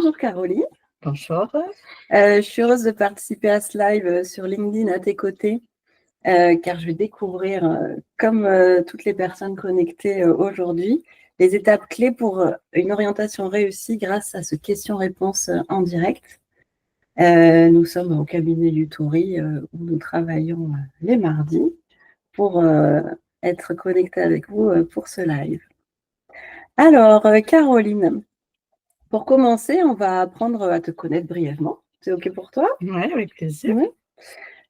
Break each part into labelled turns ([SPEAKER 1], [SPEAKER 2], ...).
[SPEAKER 1] Bonjour Caroline.
[SPEAKER 2] Bonjour.
[SPEAKER 1] Je suis heureuse de participer à ce live sur LinkedIn à tes côtés, car je vais découvrir, comme toutes les personnes connectées aujourd'hui, les étapes clés pour une orientation réussie grâce à ce question-réponse en direct. Nous sommes au cabinet Lutori où nous travaillons les mardis pour être connectés avec vous pour ce live. Alors, Caroline, pour commencer, on va apprendre à te connaître brièvement. C'est OK pour toi?
[SPEAKER 2] Oui, avec plaisir.
[SPEAKER 1] Oui.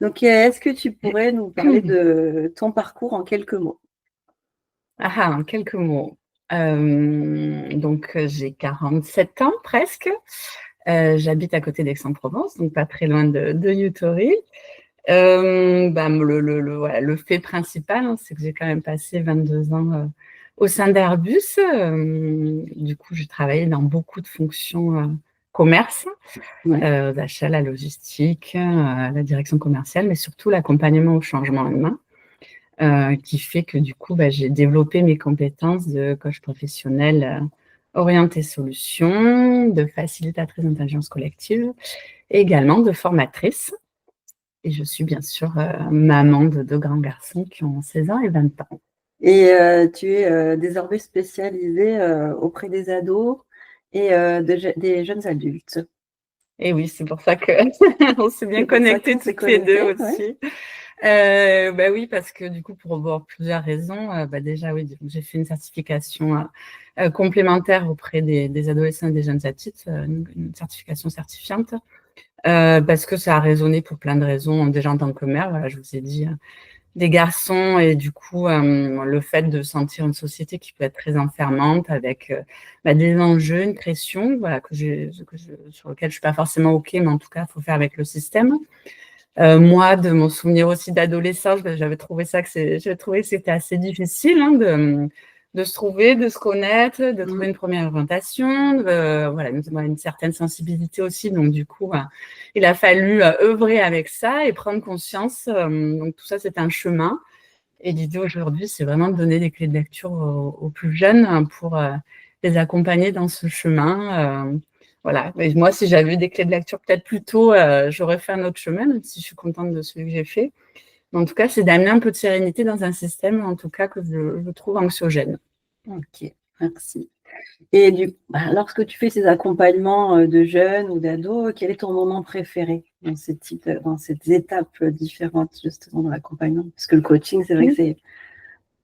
[SPEAKER 1] Donc, est-ce que tu pourrais nous parler de ton parcours en quelques mots?
[SPEAKER 2] En quelques mots. Donc, j'ai 47 ans presque. J'habite à côté d'Aix-en-Provence, donc pas très loin de Utori. Le fait principal, c'est que j'ai quand même passé 22 ans au sein d'Airbus. Du coup, j'ai travaillé dans beaucoup de fonctions commerce, d'achat, la logistique, la direction commerciale, mais surtout l'accompagnement au changement humain, qui fait que du coup, j'ai développé mes compétences de coach professionnel orientée solution, de facilitatrice d'intelligence collective et également de formatrice. Et je suis bien sûr maman de 2 grands garçons qui ont 16 ans et 20 ans.
[SPEAKER 1] Et tu es désormais spécialisée auprès des ados et des jeunes adultes.
[SPEAKER 2] Et oui, c'est pour ça qu'on s'est bien connectés toutes les deux aussi. Oui, parce que du coup, pour avoir plusieurs raisons, déjà, oui, j'ai fait une certification complémentaire auprès des adolescents et des jeunes adultes, une certification certifiante, parce que ça a résonné pour plein de raisons. Déjà en tant que mère, voilà, je vous ai dit, des garçons et du coup, le fait de sentir une société qui peut être très enfermante avec des enjeux, une pression, voilà, sur lequel je suis pas forcément OK, mais en tout cas, il faut faire avec le système. Moi, de mon souvenir aussi d'adolescence, j'avais trouvé que c'était assez difficile de se trouver, de se connaître, de trouver une première orientation, une certaine sensibilité aussi. Donc, du coup, il a fallu œuvrer avec ça et prendre conscience. Donc, tout ça, c'est un chemin. Et l'idée aujourd'hui, c'est vraiment de donner des clés de lecture aux plus jeunes pour les accompagner dans ce chemin. Voilà. Et moi, si j'avais eu des clés de lecture peut-être plus tôt, j'aurais fait un autre chemin, même si je suis contente de celui que j'ai fait. Mais en tout cas, c'est d'amener un peu de sérénité dans un système, en tout cas, que je trouve anxiogène.
[SPEAKER 1] OK, merci. Et lorsque tu fais ces accompagnements de jeunes ou d'ados, quel est ton moment préféré dans ces étapes différentes justement dans l'accompagnement? Parce que le coaching, c'est vrai que c'est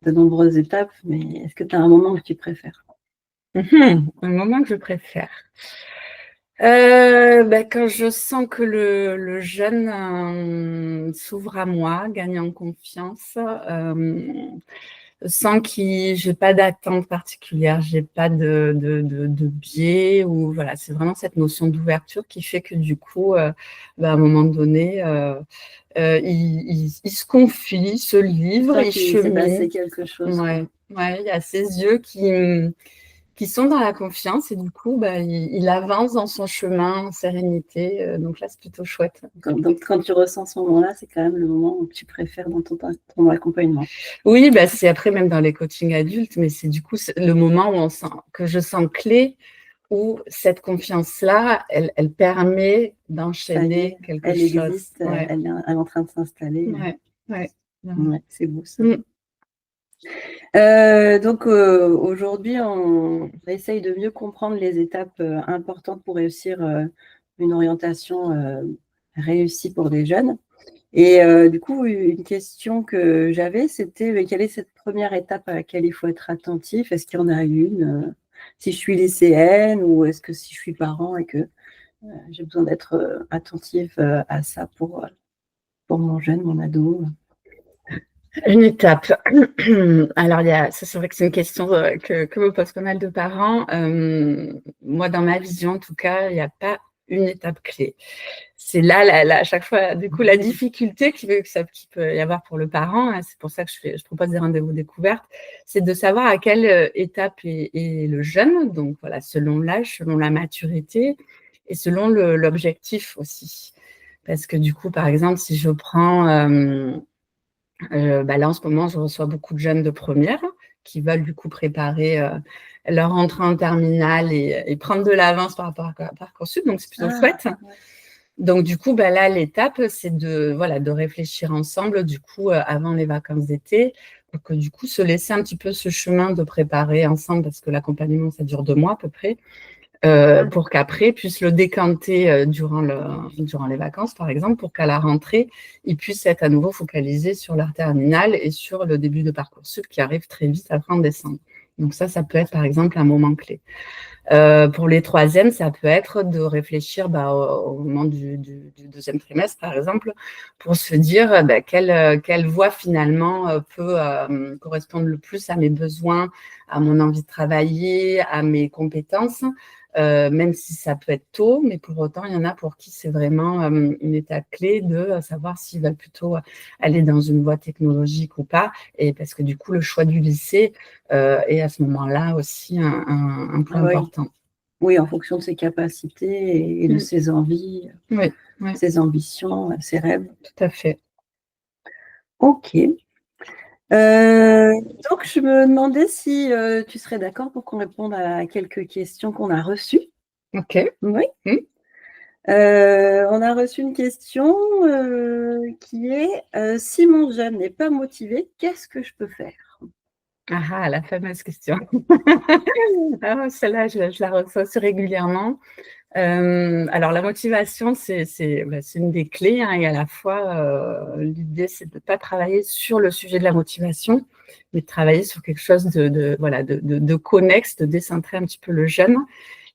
[SPEAKER 1] de nombreuses étapes, mais est-ce que tu as un moment que tu préfères?
[SPEAKER 2] Un moment que je préfère. Quand je sens que le jeune s'ouvre à moi, gagne en confiance, sans j'ai pas d'attente particulière, j'ai pas de biais ou voilà, c'est vraiment cette notion d'ouverture qui fait que du coup, à un moment donné, il se confie, se livre, il chemine.
[SPEAKER 1] C'est quelque chose.
[SPEAKER 2] Ouais, il y a ses yeux qui sont dans la confiance et du coup, il avance dans son chemin en sérénité. Donc là, c'est plutôt chouette.
[SPEAKER 1] Donc, quand tu ressens ce moment-là, c'est quand même le moment que tu préfères dans ton accompagnement.
[SPEAKER 2] Oui, c'est après même dans les coachings adultes, mais c'est du coup le moment où je sens clé, où cette confiance-là, elle permet d'enchaîner quelque chose.
[SPEAKER 1] Elle existe, elle est en train de s'installer.
[SPEAKER 2] Ouais,
[SPEAKER 1] c'est beau ça. Donc aujourd'hui, on essaye de mieux comprendre les étapes importantes pour réussir une orientation réussie pour des jeunes. Et du coup, une question que j'avais, c'était quelle est cette première étape à laquelle il faut être attentif? Est-ce qu'il y en a une si je suis lycéenne ou est-ce que si je suis parent et que j'ai besoin d'être attentive à ça pour mon jeune, mon ado?
[SPEAKER 2] Une étape. Alors, ça, c'est vrai que c'est une question que me posent pas mal de parents. Moi, dans ma vision, en tout cas, il n'y a pas une étape clé. C'est là, à chaque fois, du coup, la difficulté qu'il peut y avoir pour le parent, c'est pour ça que je propose des rendez-vous découvertes, c'est de savoir à quelle étape est le jeune, donc voilà, selon l'âge, selon la maturité et selon l'objectif aussi. Parce que du coup, par exemple, si je prends... là, en ce moment, je reçois beaucoup de jeunes de première qui veulent du coup préparer leur entrée en terminale et prendre de l'avance par rapport à Parcoursup, donc c'est plutôt chouette. Ouais. Donc du coup, là, l'étape, c'est de réfléchir ensemble, du coup, avant les vacances d'été, pour que du coup, se laisser un petit peu ce chemin de préparer ensemble, parce que l'accompagnement, ça dure 2 mois à peu près, pour qu'après, puissent le décanter durant les vacances, par exemple, pour qu'à la rentrée, ils puissent être à nouveau focalisés sur leur terminale et sur le début de Parcoursup qui arrive très vite après en décembre. Donc ça peut être, par exemple, un moment clé. Pour les troisièmes, ça peut être de réfléchir au moment du deuxième trimestre, par exemple, pour se dire quelle voie finalement peut correspondre le plus à mes besoins, à mon envie de travailler, à mes compétences, même si ça peut être tôt, mais pour autant, il y en a pour qui c'est vraiment une étape clé de savoir s'ils veulent plutôt aller dans une voie technologique ou pas, et parce que du coup, le choix du lycée est à ce moment-là aussi un point important.
[SPEAKER 1] Oui, en fonction de ses capacités et de ses envies, ses ambitions, ses rêves.
[SPEAKER 2] Tout à fait.
[SPEAKER 1] Ok. Donc, je me demandais si tu serais d'accord pour qu'on réponde à quelques questions qu'on a reçues.
[SPEAKER 2] Ok.
[SPEAKER 1] Oui. On a reçu une question qui est si mon jeune n'est pas motivé, qu'est-ce que je peux faire?
[SPEAKER 2] Ah, la fameuse question. Celle-là, je la reçois aussi régulièrement. Alors, la motivation, c'est une des clés, et à la fois, l'idée, c'est de ne pas travailler sur le sujet de la motivation, mais de travailler sur quelque chose de connexe, de décentrer un petit peu le jeune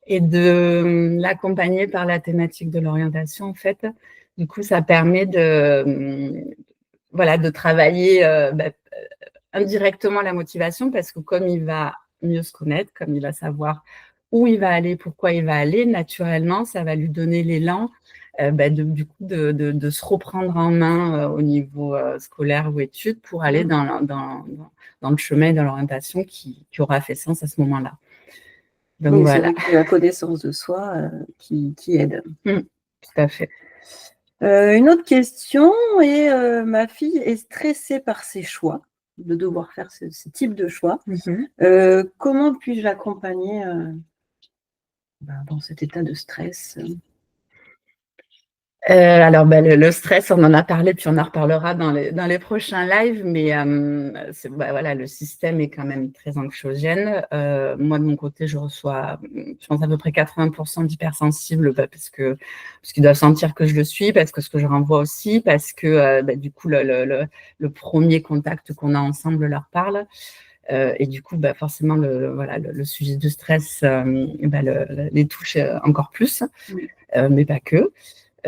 [SPEAKER 2] et de l'accompagner par la thématique de l'orientation, en fait. Du coup, ça permet de travailler indirectement la motivation, parce que comme il va mieux se connaître, comme il va savoir où il va aller, pourquoi il va aller, naturellement, ça va lui donner l'élan de se reprendre en main au niveau scolaire ou études pour aller dans le chemin et dans l'orientation qui aura fait sens à ce moment-là.
[SPEAKER 1] Donc, oui, voilà. C'est vrai que la connaissance de soi qui aide.
[SPEAKER 2] Tout à fait.
[SPEAKER 1] Une autre question est ma fille est stressée par ses choix, de devoir faire ce type de choix. Comment puis-je l'accompagner dans cet état de stress?
[SPEAKER 2] Alors, le stress, on en a parlé, puis on en reparlera dans les prochains lives, mais le système est quand même très anxiogène. Moi, de mon côté, je reçois, je pense, à peu près 80% d'hypersensibles, parce qu'ils doivent sentir que je le suis, parce que ce que je renvoie aussi, parce que du coup, le premier contact qu'on a ensemble leur parle. Et du coup, forcément, le sujet du stress les touche encore plus, mais pas que.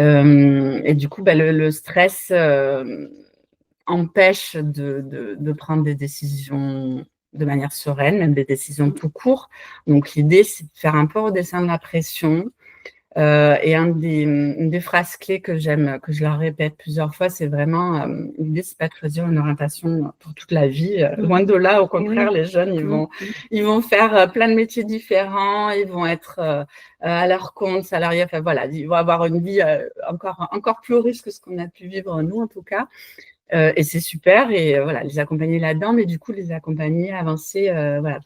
[SPEAKER 2] Et du coup, le stress empêche de prendre des décisions de manière sereine, même des décisions tout court. Donc, l'idée, c'est de faire un peu redescendre la pression. Et une des phrases clés que j'aime, que je leur répète plusieurs fois, c'est vraiment l'idée, c'est pas de choisir une orientation pour toute la vie. Loin de là, au contraire, les jeunes, ils vont faire plein de métiers différents, ils vont être à leur compte, salariés, enfin voilà, ils vont avoir une vie encore plus riche que ce qu'on a pu vivre nous, en tout cas. Et c'est super, et les accompagner là-dedans, mais du coup, les accompagner, avancer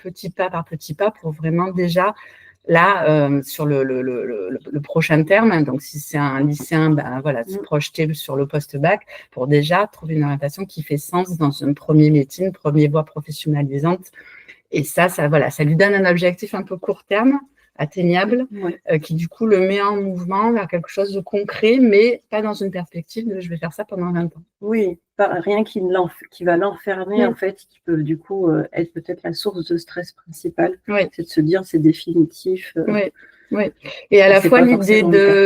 [SPEAKER 2] petit pas par petit pas pour vraiment déjà là, sur le prochain terme, donc si c'est un lycéen, se projeter sur le post-bac pour déjà trouver une orientation qui fait sens dans un premier métier, une première voie professionnalisante. Et ça lui donne un objectif un peu court terme, atteignable, qui du coup le met en mouvement vers quelque chose de concret, mais pas dans une perspective de je vais faire ça pendant 20 ans.
[SPEAKER 1] Oui, rien qui va l'enfermer, en fait, qui peut du coup être peut-être la source de stress principale. C'est de se dire c'est définitif.
[SPEAKER 2] Oui. Et à la fois l'idée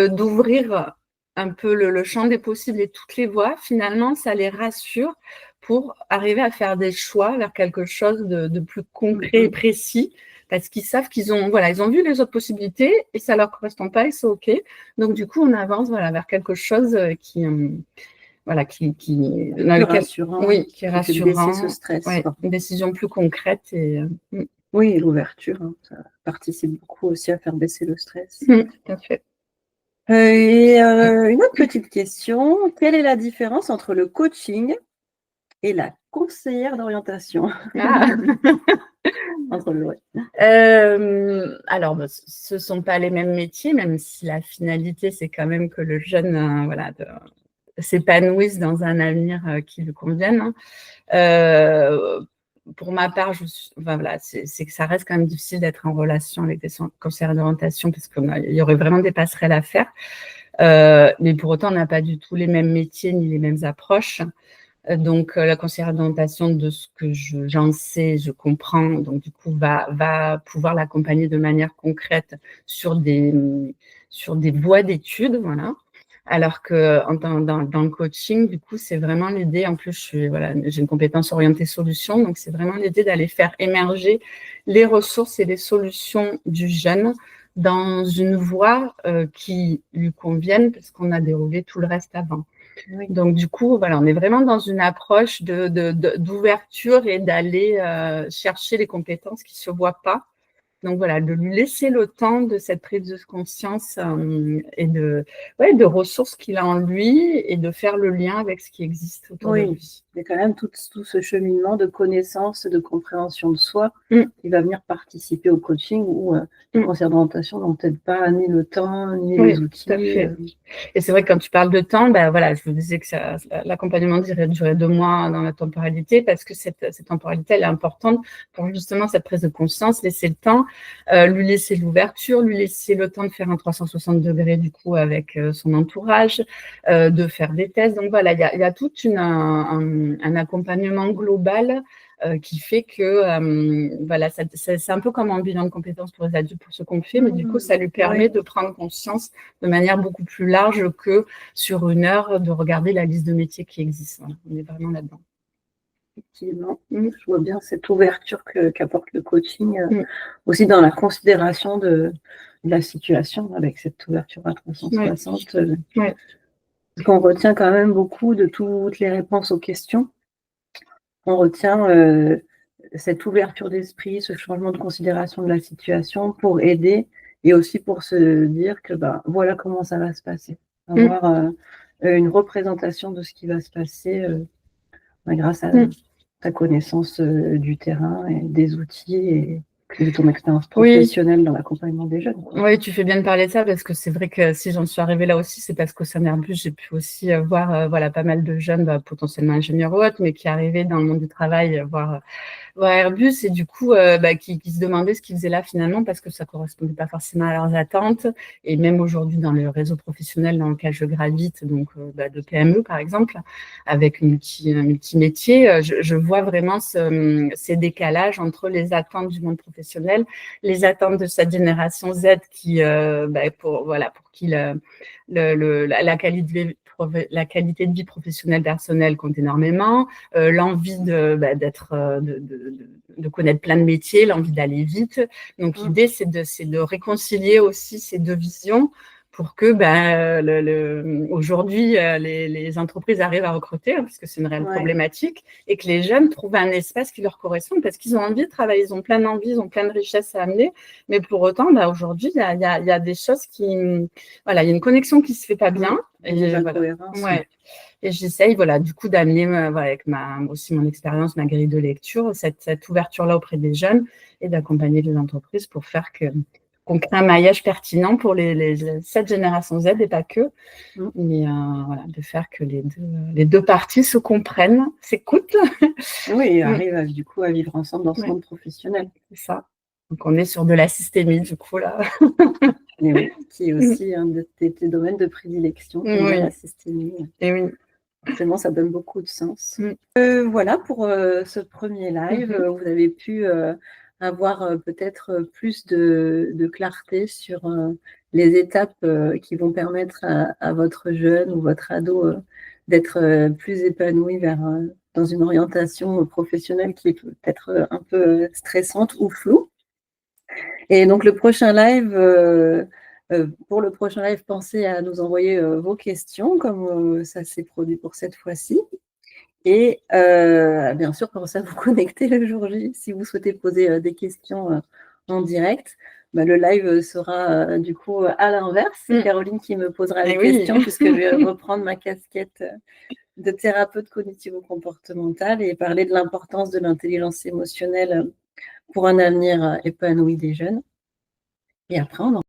[SPEAKER 2] d'ouvrir un peu le champ des possibles et toutes les voies, finalement, ça les rassure pour arriver à faire des choix vers quelque chose de plus concret et précis, parce qu'ils savent qu'ils ont vu les autres possibilités et ça leur correspond pas et c'est OK. Donc, du coup, on avance vers quelque chose qui est
[SPEAKER 1] rassurant.
[SPEAKER 2] Oui, qui est rassurant.
[SPEAKER 1] Baisser ce stress.
[SPEAKER 2] Une décision plus concrète.
[SPEAKER 1] Oui, l'ouverture, ça participe beaucoup aussi à faire baisser le stress.
[SPEAKER 2] Tout à fait.
[SPEAKER 1] Et une autre petite question, quelle est la différence entre le coaching et la conseillère d'orientation.
[SPEAKER 2] Ah.
[SPEAKER 1] Entre le
[SPEAKER 2] Alors, ce ne sont pas les mêmes métiers, même si la finalité, c'est quand même que le jeune s'épanouisse dans un avenir qui lui convienne. Pour ma part, c'est que ça reste quand même difficile d'être en relation avec des conseillers d'orientation parce qu'il y aurait vraiment des passerelles à faire. Mais pour autant, on n'a pas du tout les mêmes métiers ni les mêmes approches. Donc, la conseillère d'orientation, de ce que j'en sais, je comprends, donc du coup, va pouvoir l'accompagner de manière concrète sur des voies d'études, voilà. Alors que dans le coaching, du coup, c'est vraiment l'idée, en plus, j'ai une compétence orientée solution, donc c'est vraiment l'idée d'aller faire émerger les ressources et les solutions du jeune dans une voie qui lui convienne, parce qu'on a déroulé tout le reste avant. Oui. Donc, du coup, voilà, on est vraiment dans une approche d'ouverture et d'aller chercher les compétences qui ne se voient pas. Donc, voilà, de lui laisser le temps de cette prise de conscience et de ressources qu'il a en lui et de faire le lien avec ce qui existe autour de lui.
[SPEAKER 1] Il y a quand même tout ce cheminement de connaissance, de compréhension de soi qui va venir participer au coaching où les conseillers d'orientation n'ont peut-être pas ni le temps, ni les outils.
[SPEAKER 2] Tout à fait. Et c'est vrai que quand tu parles de temps, je vous disais que l'accompagnement durait 2 mois dans la temporalité parce que cette temporalité, elle est importante pour justement cette prise de conscience, laisser le temps, lui laisser l'ouverture, lui laisser le temps de faire un 360 degrés du coup avec son entourage, de faire des tests. Donc voilà, il y a tout un accompagnement global qui fait que c'est un peu comme un bilan de compétences pour les adultes pour ce qu'on fait, mais du coup, ça lui permet de prendre conscience de manière beaucoup plus large que sur 1 heure de regarder la liste de métiers qui existent. Voilà, on est vraiment là-dedans.
[SPEAKER 1] Effectivement, je vois bien cette ouverture qu'apporte le coaching, aussi dans la considération de la situation avec cette ouverture à 360. Parce qu'on retient quand même beaucoup de toutes les réponses aux questions. On retient cette ouverture d'esprit, ce changement de considération de la situation pour aider et aussi pour se dire que voilà comment ça va se passer. Avoir une représentation de ce qui va se passer grâce à ta connaissance du terrain et des outils et de ton expérience professionnelle dans l'accompagnement des jeunes.
[SPEAKER 2] Oui, tu fais bien de parler de ça parce que c'est vrai que si j'en suis arrivée là aussi, c'est parce qu'au sein d'Airbus, j'ai pu aussi voir pas mal de jeunes, potentiellement ingénieurs ou autres, mais qui arrivaient dans le monde du travail, voir Airbus et du coup qui se demandaient ce qu'ils faisaient là finalement parce que ça ne correspondait pas forcément à leurs attentes. Et même aujourd'hui, dans le réseau professionnel dans lequel je gravite, donc de PME par exemple, avec un multi-métier, je vois vraiment ces décalages entre les attentes du monde professionnel, les attentes de cette génération Z qui, pour qui la qualité de vie professionnelle personnelle compte énormément, l'envie de connaître plein de métiers, l'envie d'aller vite. Donc, l'idée, c'est de réconcilier aussi ces 2 visions pour que aujourd'hui, les entreprises arrivent à recruter, parce que c'est une réelle problématique, et que les jeunes trouvent un espace qui leur correspond, parce qu'ils ont envie de travailler, ils ont plein d'envie, ils ont plein de richesses à amener, mais pour autant, aujourd'hui, il y a des choses qui… Voilà, il y a une connexion qui ne se fait pas bien. Et j'essaye, du coup, d'amener, avec aussi mon expérience, ma grille de lecture, cette ouverture-là auprès des jeunes et d'accompagner les entreprises pour faire qu'on crée un maillage pertinent pour cette génération Z et pas que, mais de faire que les deux parties se comprennent, s'écoutent.
[SPEAKER 1] Oui, et arrivent du coup à vivre ensemble dans ce monde professionnel.
[SPEAKER 2] C'est ça. Donc, on est sur de la systémie, du coup, là.
[SPEAKER 1] Et oui, qui est aussi un de tes domaines de prédilection, la systémie.
[SPEAKER 2] Et oui.
[SPEAKER 1] Forcément, ça donne beaucoup de sens. Voilà pour ce premier live. Vous avez pu avoir peut-être plus de clarté sur les étapes qui vont permettre à votre jeune ou votre ado d'être plus épanoui dans une orientation professionnelle qui est peut-être un peu stressante ou floue. Et donc, le prochain live, pour le prochain live, pensez à nous envoyer vos questions, comme ça s'est produit pour cette fois-ci. Et bien sûr, pensez à vous connecter le jour J si vous souhaitez poser des questions en direct. Le live sera du coup à l'inverse. C'est Caroline qui me posera les questions puisque je vais reprendre ma casquette de thérapeute cognitivo-comportementale et parler de l'importance de l'intelligence émotionnelle pour un avenir épanoui des jeunes. Et après, on en